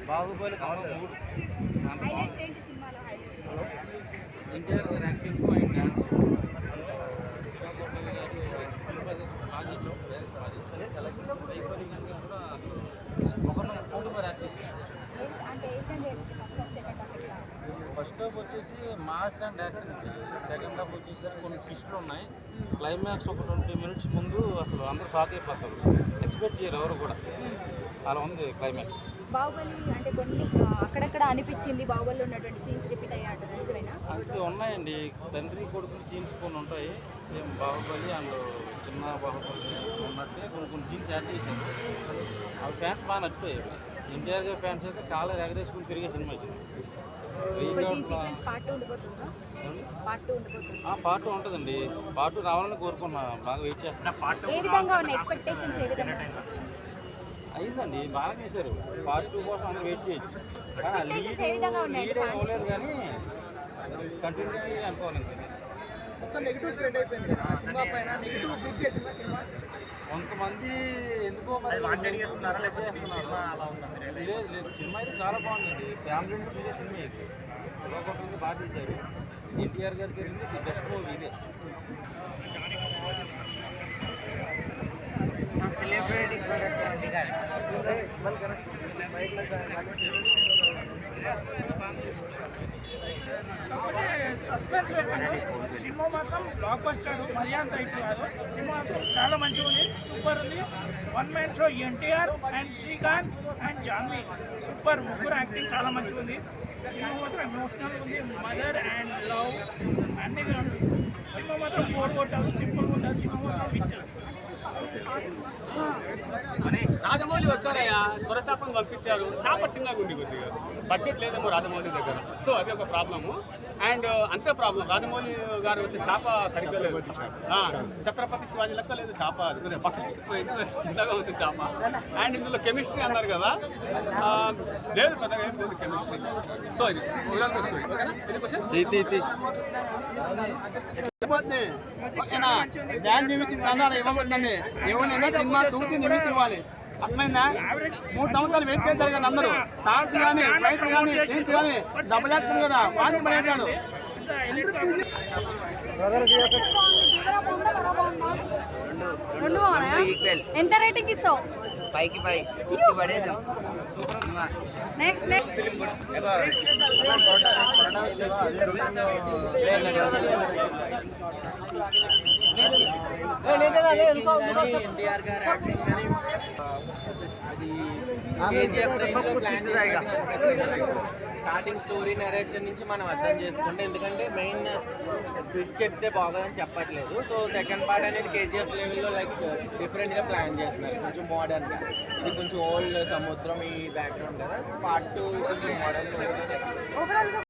Baahubali 3 highlights ఏంటి సినిమాలో highlights? Interior acting and dance Shiva కోటలి గారు బాగా చేసాం కలెక్షన్ అయిపోయి కూడా ఒకరిని ఫోటో మరి యాక్ట్ చేశారు. అంటే ఏ విధంగా ఫస్ట్ హాఫ్ సెకండ్ హాఫ్ ఎట్లా? ఫస్ట్ హాఫ్ వచ్చేసి mass and action, second half వచ్చేసి కొన్ని ట్విస్టులు ఉన్నాయి. క్లైమాక్స్ ఒక 20 minutes ముందు అసలు అందరూ షాక్ అయిపోతారు, ఎక్స్పెక్ట్ చేయరు ఎవరు కూడా. అలా ఉంది క్లైమాక్స్. బాహుబలి అంటే కొన్ని అక్కడక్కడ అనిపించింది బాహుబలిలో ఉన్నటువంటి సీన్స్ రిపీట్ అయ్యాడు, నిజమేనా? అంతే ఉన్నాయండి, తండ్రి కొడుకులు సీన్స్ కొన్ని ఉంటాయి. సేమ్ బాహుబలి అండ్ చిన్న బాహుబలి ఉన్నట్టే కొన్ని సీన్స్ యాడ్ చేశారు. ఆ ఫ్యాన్స్ బాగా నచ్చిపోయాయి. ఎన్టీఆర్ ఫ్యాన్స్ అయితే కాలర్ ఎగరేసుకుని తిరిగే సినిమా ఇచ్చింది. పార్ట్ 2 ఉంటుందండి. పార్ట్ 2 రావాలని కోరుకున్నా, బాగా వెయిట్ చేస్తున్నా. అయిందండి, బాగా చేశారు. పార్ట్ 2 కోసం అందరూ వెయిట్ చేయొచ్చు. లీడ్ అవ్వలేదు కానీ కంటిన్యూటీ అనుకోవాలి. మొత్తం నెగిటివ్ స్ప్రెడ్ అయిపోయింది సినిమా పైన, నెగిటివ్ బిట్ చేసింది సినిమా. కొంతమంది ఎందుకో లేదు లేదు, సినిమా అయితే చాలా బాగుందండి. ఫ్యామిలీ చూసే సినిమా అయితే ఒకటి బాగా తీశారు. ఎన్టీఆర్ గారికి వెళ్ళింది బెస్ట్ మూవీ ఇదే. సస్పెన్స్ సినిమా మాత్రం బ్లాక్ బస్టర్, మరీ అంత హిట్ కాదు. సినిమా మాత్రం చాలా మంచిగా ఉంది, సూపర్ ఉంది. One man show NTR and Srikanth and Janhvi super, ముగ్గురు యాక్టింగ్ చాలా మంచిగా ఉంది. సినిమా మాత్రం ఎమోషనల్ ఉంది, మదర్ అండ్ లవ్ అన్ని ఉంది. సినిమా మాత్రం బోర్ కొట్టాలి, సింపుల్గా ఉంటుంది. సినిమా మాత్రం హిట్. రాజమౌళి వచ్చారయ్యా, స్వరస్థాపన పంపించారు. చాప చిన్నగా ఉంది, కొద్దిగా బడ్జెట్ లేదేమో రాజమౌళి దగ్గర. సో అది ఒక ప్రాబ్లము. అండ్ అంతే ప్రాబ్లం, రాజమౌళి గారు వచ్చే చాప సరిగ్గా లేదు. ఛత్రపతి శివాజీ లెక్క లేదు చాప, అది కొద్దిగా పక్క చిక్కిపోయింది, చిన్నగా ఉంది చాప. అండ్ ఇందులో కెమిస్ట్రీ అన్నారు కదా, లేదు పెద్దగా ఏం లేదు కెమిస్ట్రీ. సో ఇది ఎవరైనా సినిమా తూచి నిమిత్తి ఇవ్వాలి. అర్థమైందా? 3 సంవత్సరాలు వెయిట్ చేస్తారు కదా అందరూ. టార్స్ కానీ ఫ్లైట్ కానీ సీన్స్ కానీ డబ్బులు వేస్తారు కదా, వాంతి పడేటాడు. ఎంత రేటింగ్ ఇస్తావు? 5కి 5 ఇచ్చి పడేసాం. నెక్స్ట్ ఎన్టీఆర్ గారు యాక్టింగ్ కానీ స్టార్టింగ్ స్టోరీ నరేషన్ నుంచి మనం అర్థం చేసుకుంటే, ఎందుకంటే మెయిన్ ట్విస్ట్ చెప్తే బాగోదని చెప్పట్లేదు. సో సెకండ్ పార్ట్ అనేది కేజీఎఫ్ లెవెల్లో లైక్ డిఫరెంట్గా ప్లాన్ చేస్తున్నారు, కొంచెం మోడర్న్గా. ఇది కొంచెం ఓల్డ్ సముద్రం ఈ బ్యాక్గ్రౌండ్ కదా, పార్ట్ 2 కొంచెం మోడర్న్.